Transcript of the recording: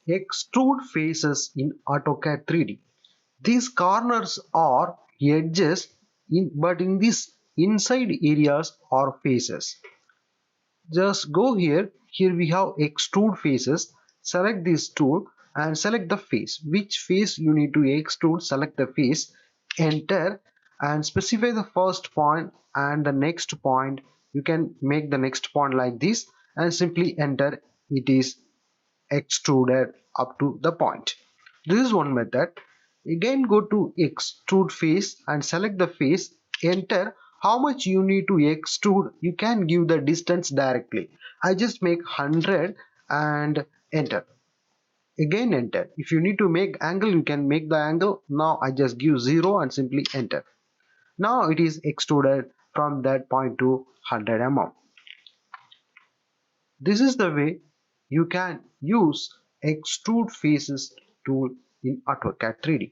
Extrude faces in AutoCAD 3D. These corners are edges but in these inside areas are faces. Just go here. Here we have extrude faces. Select this tool and select the face. Which face you need to extrude, select the face, enter and specify the first point and the next point. You can make the next point like this and simply enter. It is extruded up to the point. This is one method. Again go to extrude face and select the face, enter how much you need to extrude. You can give the distance directly. I just make 100 and enter. Again enter. If you need to make angle, you can make the angle. Now I just give 0 and simply enter. Now it is extruded from that point to 100 mm. This is the way you can use Extrude Faces tool in AutoCAD 3D.